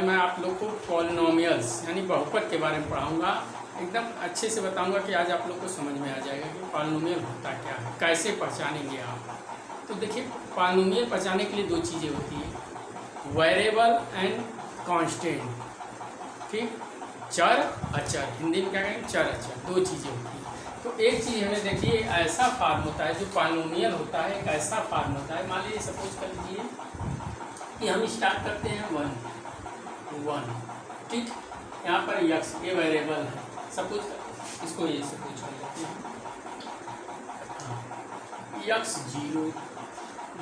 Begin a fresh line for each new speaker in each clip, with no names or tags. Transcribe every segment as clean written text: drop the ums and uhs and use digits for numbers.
आज मैं आप लोग को पॉलिनोमियल्स यानी बहुपद के बारे में पढ़ाऊंगा। एकदम अच्छे से बताऊंगा कि आज आप लोग को समझ में आ जाएगा कि पॉलिनोमियल होता क्या है, कैसे पहचानेंगे आप। तो देखिए, पॉलिनोमियल पहचानने के लिए दो चीज़ें होती हैं, वेरिएबल एंड कांस्टेंट। ठीक, चर अचर, हिंदी में क्या कहेंगे, चर अचर, दो चीज़ें होती हैं। तो एक चीज़ हमें देखिए, ऐसा फार्म होता है जो पॉलिनोमियल होता है, एक ऐसा फार्म होता है। मान लीजिए सपोज कर लीजिए कि हम स्टार्ट करते हैं 1, ठीक, यहाँ पर यक्स ये वेरिएबल है, सपोज इसको ये सपोज कर लेते हैं, x 0,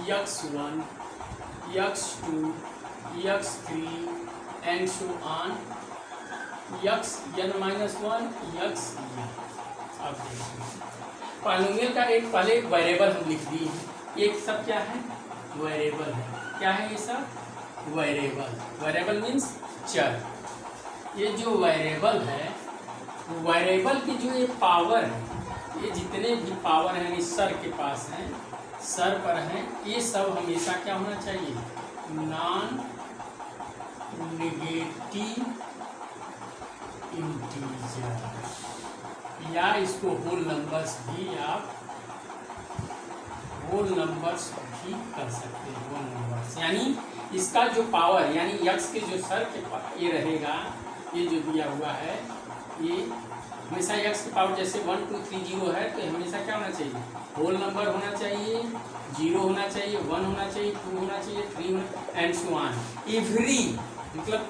x 1, x 2, x 3 and so on, x n-1, x n। अब देखिए, पॉलिनोमियल का एक पहले वेरिएबल हम लिख दिए हैं, एक सब क्या है, वेरिएबल है। क्या है ये सब, वेरिएबल। वेरिएबल मीन्स चर। ये जो वेरिएबल है, वेरिएबल की जो ये पावर है, ये जितने भी पावर हैं यानी सर के पास हैं, सर पर हैं, ये सब हमेशा क्या होना चाहिए, नॉन नेगेटिव इंटीजर, या इसको होल नंबर्स भी आप होल नंबर्स भी कर सकते हैं। होल नंबर्स यानी इसका जो पावर यानी यक्स के जो सर के ये रहेगा, ये जो दिया हुआ है, ये हमेशा यक्स की पावर जैसे 1 2 3 0 है, तो हमेशा क्या होना चाहिए, होल नंबर होना चाहिए, 0 होना चाहिए, 1 होना चाहिए, 2 होना चाहिए, 3 होना एंड सो ऑन। एवरी मतलब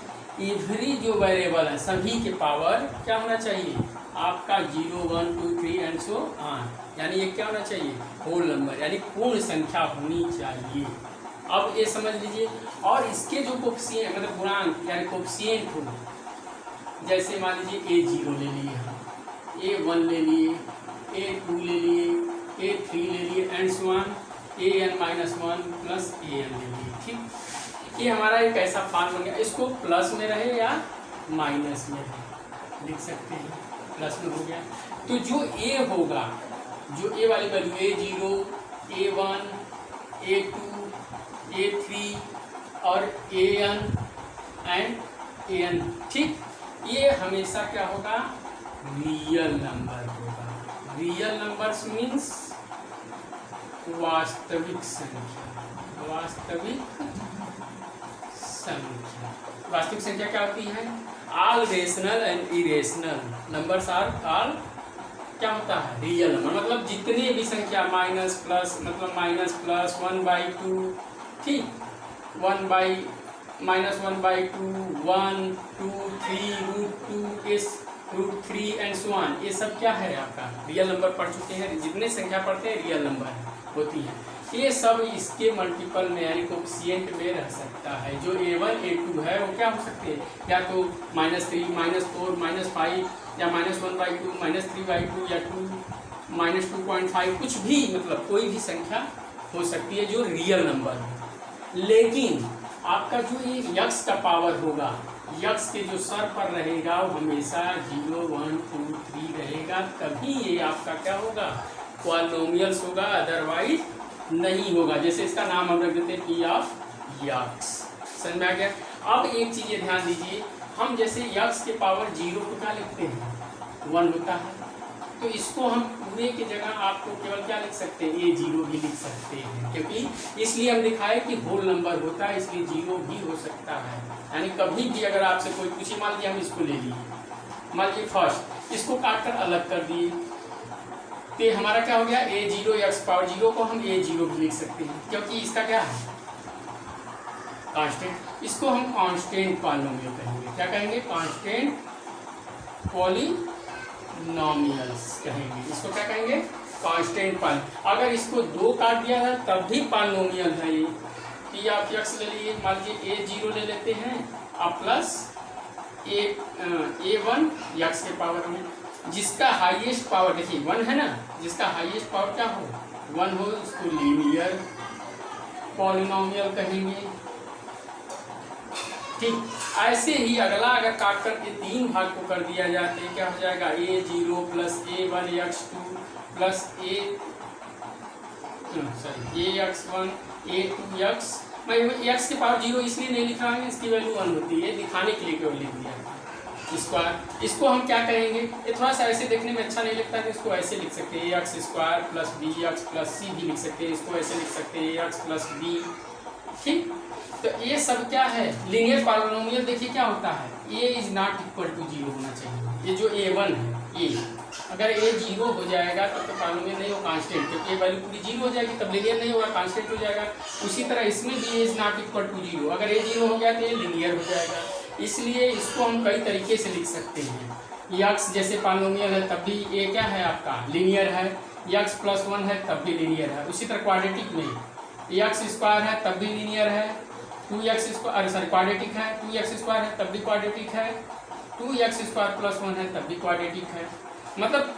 एवरी जो वेरिएबल है सभी के पावर क्या होना चाहिए, आपका 0 1 2 3 एंड सो ऑन, यानी ये क्या होना चाहिए, होल नंबर यानी पूर्ण संख्या होनी चाहिए। अब ये समझ लीजिए, और इसके जो कोफिशिएंट मतलब गुणांक यानी कोफिशिएंट हो, जैसे मान लीजिए A0 ले लिए हम, A1 ले लिए, A2 ले लिए, A3 ले लिए and so on, an-1 plus an ले लिए। ठीक, ये हमारा एक ऐसा फॉर्म बन गया। इसको प्लस में रहे या माइनस में रहे लिख सकते हैं, प्लस में हो गया। तो जो A होगा, जो A वाली value A0, A1, A2, A3 और an एंड an, ठीक, ये हमेशा क्या होगा, रियल नंबर होगा। रियल नंबर्स मीन्स वास्तविक संख्या। वास्तविक संख्या, वास्तविक संख्या क्या होती है, all rational and irrational numbers are all क्या होता है, रियल नंबर। मतलब जितने भी संख्या माइनस प्लस मतलब माइनस प्लस 1/2, ठीक, 1/-2, 1 2 3 √2 इस √3 एंड सो ऑन, ये सब क्या है आपका रियल नंबर पढ़ चुके हैं। जितने संख्या पढ़ते हैं रियल नंबर होती है। ये सब इसके मल्टीपल में यानी कोफिशिएंट में रह सकता है। जो A1 A2 है वो क्या हो सकते हैं, या तो -3 -4 -5 या -1/2 -3/2 या 2 -2.5, कुछ भी मतलब कोई भी संख्या हो सकती है जो रियल नंबर है। लेकिन आपका जो ये यक्स का पावर होगा, यक्स के जो सर पर रहेगा वो हमेशा 0 1 2 3 रहेगा, तभी ये आपका क्या होगा, पॉलिनोमियल्स होगा, अदरवाइज नहीं होगा। जैसे इसका नाम हम रख देते हैं P ऑफ यक्स। समझ में आ गया। अब एक चीज़ ये ध्यान दीजिए, हम जैसे यक्स के पावर 0 को क्या लिखते हैं, 1 होता है, तो इसको हम पूरे की जगह आपको केवल क्या लिख सकते हैं, A0 भी लिख सकते हैं, क्योंकि इसलिए हम दिखाए कि होल नंबर होता है, इसलिए 0 भी हो सकता है। यानी कभी भी अगर आपसे कोई पूछे, मान लीजिए हम इसको ले लिए, मान लीजिए फर्स्ट इसको काट कर अलग कर दिए, तो हमारा क्या हो गया, A0 यक्स पावर 0 को हम A0 भी लिख सकते हैं, क्योंकि इसका क्या है, कांस्टेंट। इसको हम कांस्टेंट पॉलिनोमियल कहेंगे। क्या कहेंगे, कांस्टेंट पॉलिनोमियल्स कहेंगे। इसको क्या कहेंगे, कांस्टेंट पॉलिनोमियल। अगर इसको 2 काट दिया था तब भी पॉलिनोमियल है ये। P ऑफ यक्स ले लिए, मान लीजिए A0 ले लेते हैं और प्लस A1 यक्स के पावर में, जिसका हाईएस्ट पावर देखिए 1 है ना, जिसका हाईएस्ट पावर क्या हो, 1 हो, उसको लीनियर पॉलिनोमियल कहेंगे। ठीक, ऐसे ही अगला अगर काट करके 3 भाग को कर दिया जाए तो क्या हो जाएगा, A0 plus A1 x2 plus A x1 A2 x मैं एक्स की पावर 0 इसलिए नहीं लिख रहा हूँ, इसकी वैल्यू 1 होती है, दिखाने के लिए केवल लिख दिया स्क्वायर। इसको हम क्या करेंगे, ये थोड़ा सा ऐसे देखने में अच्छा नहीं लगता है, तो इसको ऐसे लिख सकते हैं x square plus b x plus c भी लिख सकते हैं, इसको ऐसे लिख सकते हैं एक्स प्लस बी। ठीक, तो ये सब क्या है, लीनियर पॉलिनोमियल। देखिए क्या होता है, ए इज नॉट इक्वल टू 0 होना चाहिए। ये जो a1 है, ए अगर a 0 हो जाएगा तब तो पॉलिनोमियल नहीं हो, कांस्टेंट, क्योंकि वैल्यू पूरी 0 हो जाएगी तब लीनियर नहीं होगा, कांस्टेंट हो जाएगा। उसी तरह इसमें भी a is not equal to 0, अगर a 0 हो गया तो ये लीनियर हो जाएगा। इसलिए इसको हम कई तरीके से लिख सकते हैं। यक्स जैसे पॉलिनोमियल है तब भी ये क्या है आपका लीनियर है, यक्स प्लस 1 है तब भी लीनियर है। उसी तरह क्वाड्रेटिक में यक्स स्क्वायर है तब भी लीनियर है, 2x स्क्वायर सॉरी क्वाड्रेटिक है, 2x स्क्वायर है तब भी क्वाड्रेटिक है, 2x स्क्वायर प्लस 1 है तब भी क्वाड्रेटिक है। मतलब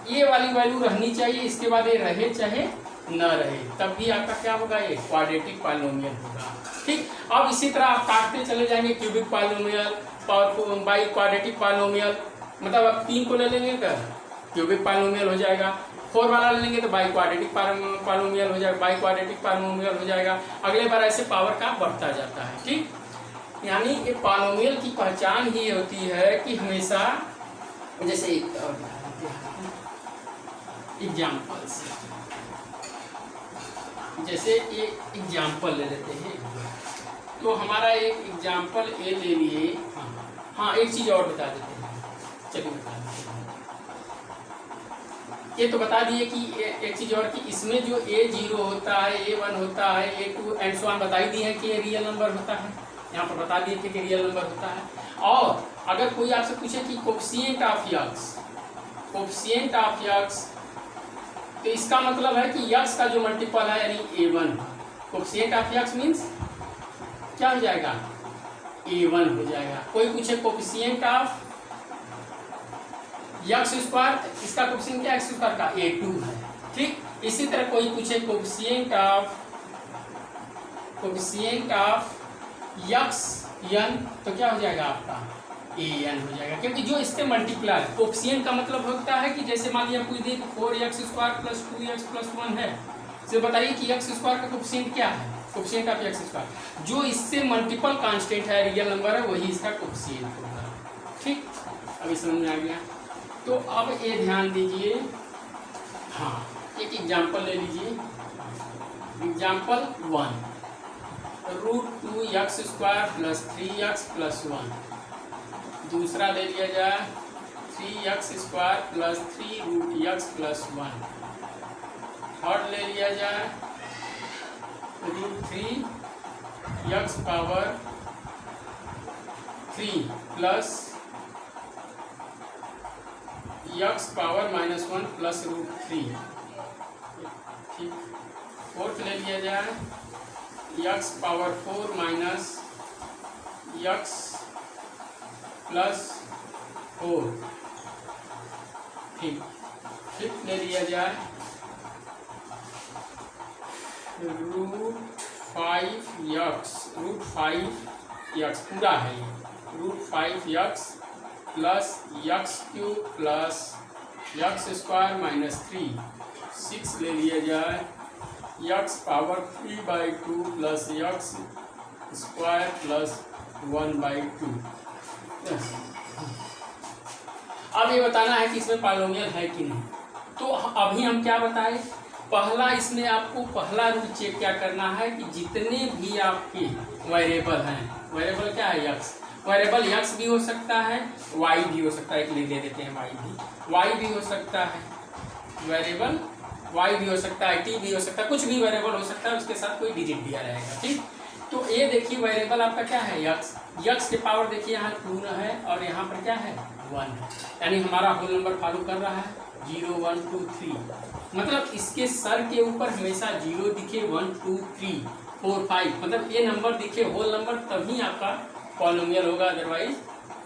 ये वाली वैल्यू रहनी चाहिए, इसके बाद ये रहे चाहे न रहे तब भी आपका क्या होगा, ये क्वाड्रेटिक पॉलिनोमियल होगा। ठीक, अब इसी तरह आप काटते चले जाएंगे, cubic polynomial by quadratic polynomial, मतलब आप 3 को ले लेंगे तो क्यूबिक पॉलिनोमियल हो जाएगा, 4 वाला ले लेंगे तो बाई क्वाड्रेटिक पॉलिनोमियल हो जाएगा, बाई क्वाड्रेटिक पॉलिनोमियल हो जाएगा। अगले बार ऐसे पावर का बढ़ता जाता है। ठीक, यानी ये पॉलिनोमियल की पहचान ही होती है कि हमेशा, जैसे एग्जाम्पल्स, जैसे एक एग्जाम्पल ले लेते हैं, तो हमारा एक एग्जाम्पल ए ले लिए। हाँ एक चीज़ और बता देते हैं, चलिए बता देते हैं। ये तो बता दिए कि एक चीज़ और कि इसमें जो a0 होता है, a1 होता है, a2 एंड सो ऑन बता ही दिए हैं कि ये रियल नंबर होता है, यहाँ पर बता दिए थे कि रियल नंबर होता है। और अगर कोई आपसे पूछे कि coefficient of x, coefficient of x, तो इसका मतलब है कि यक्स का जो मल्टीपल है यानी a1, coefficient of x means क्या हो जाएगा, a1 हो जाएगा। कोई पूछे कोफिशिएंट ऑफ यक्स स्क्वायर, इसका कोफिशिएंट क्या एक्स स्क्वायर का, a2 है। ठीक, इसी तरह कोई पूछे कोफिशिएंट ऑफ यक्स n, तो क्या हो जाएगा आपका an हो जाएगा, क्योंकि जो इससे मल्टीप्लाई, कोफिशिएंट का मतलब होता है कि जैसे मान लिया पूछ दिए 4x square plus 2x plus 1 है, तो बताइए कि x स्क्वायर का कोफिशिएंट क्या है, कोफिशिएंट ऑफ x स्क्वायर, जो इससे मल्टीपल कांस्टेंट है, रियल नंबर है, वही इसका कोफिशिएंट होगा। ठीक, अभी समझ में आ गया। तो अब ये ध्यान दीजिए, हाँ एक एग्जाम्पल ले लीजिए, example 1, √2x square plus 3x plus 1। दूसरा ले लिया जाए 3x square plus 3√x plus 1। Third ले लिया जाए √3x power 3 plus x power -1 plus √3। ठीक, फोर्थ ले लिया जाए x power 4 minus x plus 4। ठीक, फिफ्थ ले लिया जाए √5x पूरा है ये, √5x plus x³ plus x square minus 3। 6 ले लिया जाए x power 3/2 plus x square plus 1/2। अब ये बताना है कि इसमें पॉलिनोमियल है कि नहीं। तो अभी हम क्या बताएं, पहला इसमें आपको पहला रूल चेक क्या करना है कि जितने भी आपके वेरिएबल हैं, वेरिएबल क्या है x, वेरिएबल x भी हो सकता है, y भी हो सकता है, एक ले देते हैं y भी हो सकता है, वेरिएबल y भी हो सकता है, t भी हो सकता है, कुछ भी वेरिएबल हो सकता है, उसके साथ कोई डिजिट दिया रहेगा। ठीक, तो ये देखिए वेरिएबल आपका क्या है x के पावर देखिए यहाँ 2 है और यहाँ पर क्या है 1 है, यानी हमारा होल नंबर फॉलो कर रहा है 0 1 2 3। मतलब इसके सर के ऊपर हमेशा 0 दिखे, 1 2 3 4 5, मतलब ये नंबर दिखे होल नंबर, तभी आपका पॉलिनोमियल होगा, अदरवाइज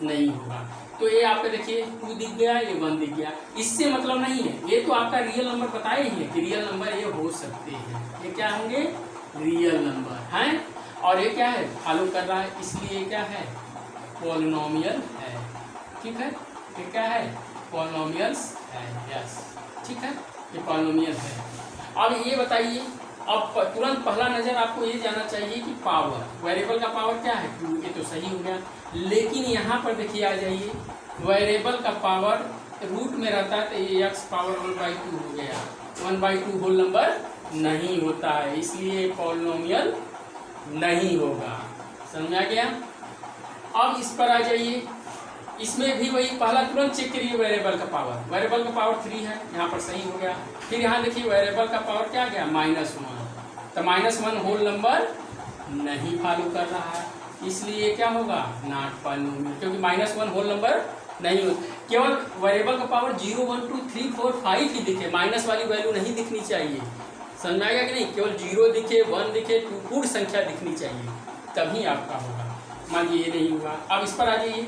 नहीं होगा। तो ये आपका देखिए 2 दिख गया, ये 1 दिख गया, इससे मतलब नहीं है, ये तो आपका रियल नंबर बताए ही है कि रियल नंबर ये हो सकते हैं, ये क्या होंगे रियल नंबर हैं, और ये क्या है फॉलो कर रहा है, इसलिए ये क्या है पॉलिनोमियल है। ठीक है, ये क्या है पॉलिनोमियल्स है, यस ठीक है, ये पॉलिनोमियल है। अब ये बताइए अब तुरंत पहला नजर आपको ये जाना चाहिए कि पावर, वेरिएबल का पावर क्या है 2, ये तो सही हो गया। लेकिन यहाँ पर देखिए आ जाइए, वेरिएबल का पावर रूट में रहता है तो ये x पावर 1/2 हो गया, 1/2 होल नंबर नहीं होता है, इसलिए पॉलिनोमियल नहीं होगा। समझ में आ गया। अब इस पर आ जाइए, इसमें भी वही पहला तुरंत चेक करिए वेरिएबल का पावर, वेरिएबल का पावर 3 है, यहाँ पर सही हो गया। फिर यहाँ देखिए वेरिएबल का पावर क्या गया -1, तो -1 होल नंबर नहीं फॉलो कर रहा है, इसलिए क्या होगा नॉट पॉलिनोमियल, क्योंकि -1 होल नंबर नहीं हो। केवल वेरिएबल का पावर 0 1 2 3 4 5 ही दिखे, माइनस वाली वैल्यू नहीं दिखनी चाहिए। समझ में आएगा कि नहीं, केवल 0 दिखे 1 दिखे 2 पूर्ण संख्या दिखनी चाहिए, तभी आपका होगा। मान लीजिए ये नहीं हुआ। अब इस पर आ जाइए,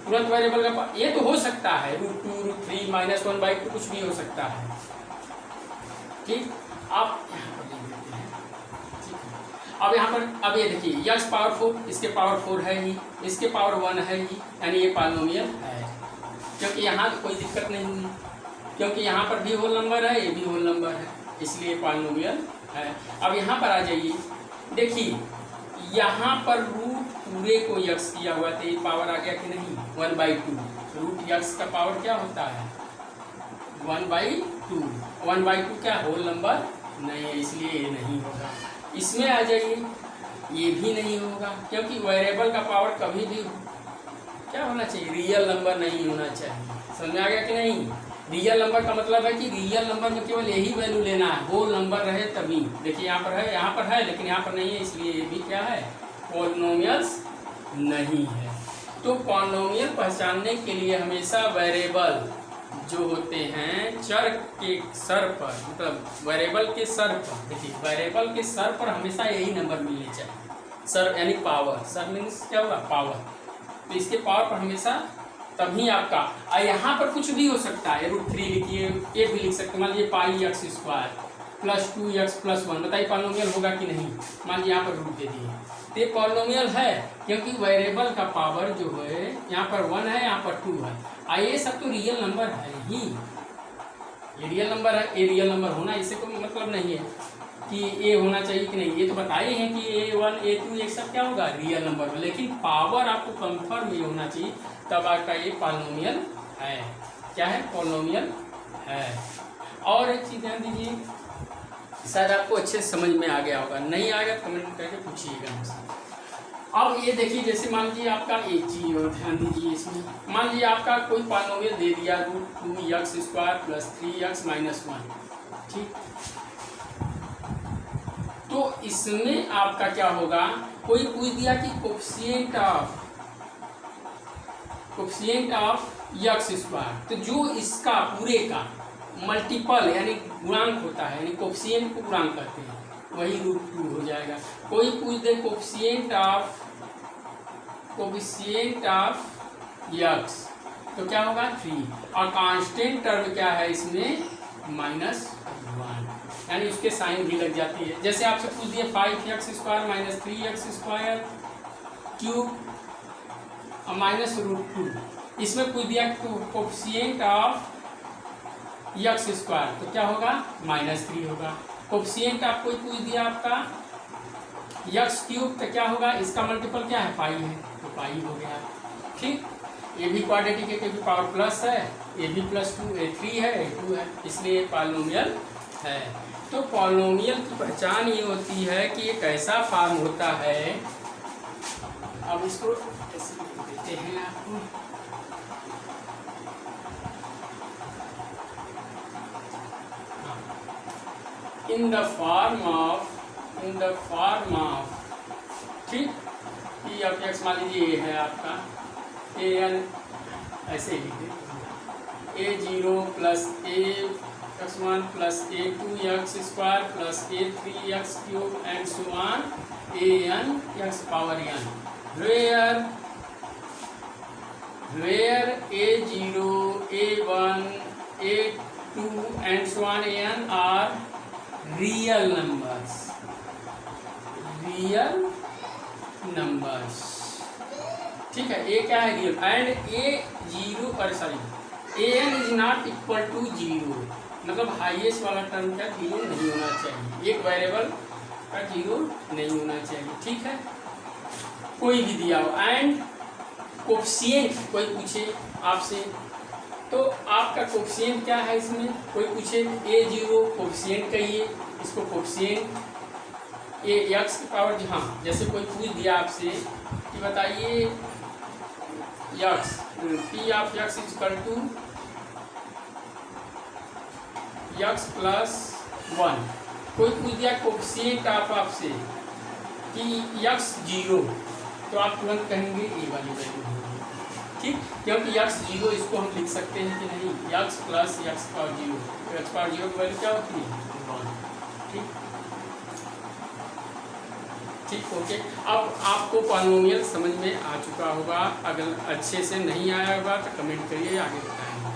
तुरंत वेरिएबल का ये तो हो सकता है √2 √3 -1/2 कुछ भी हो सकता है। ठीक, आप यहाँ पर लिख देते हैं। ठीक है, अब यहाँ पर अब ये देखिए x पावर 4, इसके पावर 4 है ही, इसके पावर 1 है ही, यानी ये पॉलिनोमियल है, क्योंकि यहाँ तो कोई दिक्कत नहीं हुई, क्योंकि यहाँ पर भी होल नंबर है, ये भी होल नंबर है, इसलिए पॉलिनोमियल है। अब यहाँ पर आ जाइए, देखिए यहाँ पर रूट पूरे को x किया हुआ तो ये पावर आ गया कि नहीं 1/2, रूट x का पावर क्या होता है 1/2, 1/2 क्या होल नंबर नहीं है, इसलिए ये नहीं होगा। इसमें आ जाइए, ये भी नहीं होगा, क्योंकि वेरिएबल का पावर कभी भी क्या होना चाहिए रियल नंबर नहीं होना चाहिए। समझ में आ गया कि नहीं, रियल नंबर का मतलब है कि रियल नंबर में केवल यही वैल्यू लेना है, होल नंबर रहे तभी। देखिए यहाँ पर है लेकिन यहाँ पर नहीं है, इसलिए ये भी क्या है पॉलिनोमियल्स नहीं है। तो पॉलिनोमियल पहचानने के लिए हमेशा वेरिएबल जो होते हैं चर के सर पर, मतलब वेरिएबल के सर पर, देखिए वेरिएबल के सर पर हमेशा यही नंबर मिलने चाहिए। सर यानी पावर, सर मीन्स क्या होगा पावर, तो इसके पावर पर हमेशा तभी आपका। और यहाँ पर कुछ भी हो सकता है, √3 लिखिए, ये भी लिख सकते, मान लीजिए πx² + 2x + 1, बताइए पॉलिनोमियल होगा कि नहीं। मान लीजिए यहाँ पर रूट दे दिए, तो ये पॉलिनोमियल है, क्योंकि वेरिएबल का पावर जो है यहाँ पर 1 है, यहाँ पर 2 है, और ये सब तो रियल नंबर है ही, ये रियल नंबर है, ये रियल नंबर होना इससे कोई मतलब नहीं है कि ये होना चाहिए कि नहीं, ये तो बताए हैं कि A1 A2 ये सब क्या होगा रियल नंबर, लेकिन पावर आपको कंफर्म ये होना चाहिए, तब आपका ये पॉलिनोमियल है। क्या है पॉलिनोमियल है। और एक चीज़ ध्यान दीजिए, शायद आपको अच्छे समझ में आ गया होगा, नहीं आएगा कमेंट करके पूछिएगा हमसे। अब ये देखिए, जैसे मान लीजिए आपका एक चीज़ और ध्यान दीजिए इसमें, मान लीजिए आपका कोई पॉलिनोमियल दे दिया √2x² + 3x - 1, ठीक, तो इसमें आपका क्या होगा, कोई पूछ दिया कि कोफिशिएंट ऑफ x², तो जो इसका पूरे का मल्टीपल यानी गुणांक होता है, यानी कोफिशिएंट को गुणांक करते हैं, वही √2 हो जाएगा। कोई पूछ दे कोफिशिएंट ऑफ x, तो क्या होगा 3, और कांस्टेंट टर्म क्या है इसमें -1, यानी उसके साइन भी लग जाती है। जैसे आपसे पूछ दिया 5x² - 3x² क्यूब -√2, इसमें पूछ दिया कोफिशिएंट ऑफ x², तो क्या होगा -3 होगा। कोफिशिएंट आप कोई पूछ दिया आपका x³, तो क्या होगा, इसका मल्टीपल क्या है पाई है, तो पाई हो गया। ठीक, ये भी क्वाड्रेटिक है क्योंकि पावर प्लस है, ये भी +2, ये 3 है, ये 2 है, इसलिए पॉलिनोमियल है। तो पॉलिनोमियल की पहचान ये होती है कि ये कैसा फॉर्म होता है। अब इसको ऐसे लिख देते हैं आपको, इन द फॉर्म ऑफ ठीक, P ऑफ x मान लीजिए ये है आपका an, ऐसे ही लिख देते A0 + A(x1) + A2x² + A3x³ and so on an x power n, where A0 A1 A2 and so on an are real numbers, ठीक है। ए क्या है real, and A0 an is not equal to 0, मतलब highest वाला term क्या 0 नहीं होना चाहिए, एक वेरिएबल का 0 नहीं होना चाहिए, ठीक है। कोई भी दिया हो एंड कोफिशिएंट कोई पूछे आपसे तो आपका कोफिशिएंट क्या है इसमें, कोई पूछे a0 कोफिशिएंट कहिए इसको, कोफिशिएंट ए एक्स की पावर, हाँ जैसे कोई पूछ दिया आपसे कि बताइए x p of x is equal to x plus 1, कोई पूछ दिया कोफिशिएंट ऑफ आपसे कि यक्स 0, तो आप तुरंत कहेंगे ए वाली वैल्यू होगी, ठीक, क्योंकि यक्स 0 इसको हम लिख सकते हैं कि नहीं, यक्स प्लस यक्स पावर 0, तो यक्स पावर 0 की वैल्यू क्या होती है 1, ठीक ठीक ओके। अब आपको पॉलिनोमियल समझ में आ चुका होगा, अगर अच्छे से नहीं आया होगा तो कमेंट करिए, आगे बताएंगे।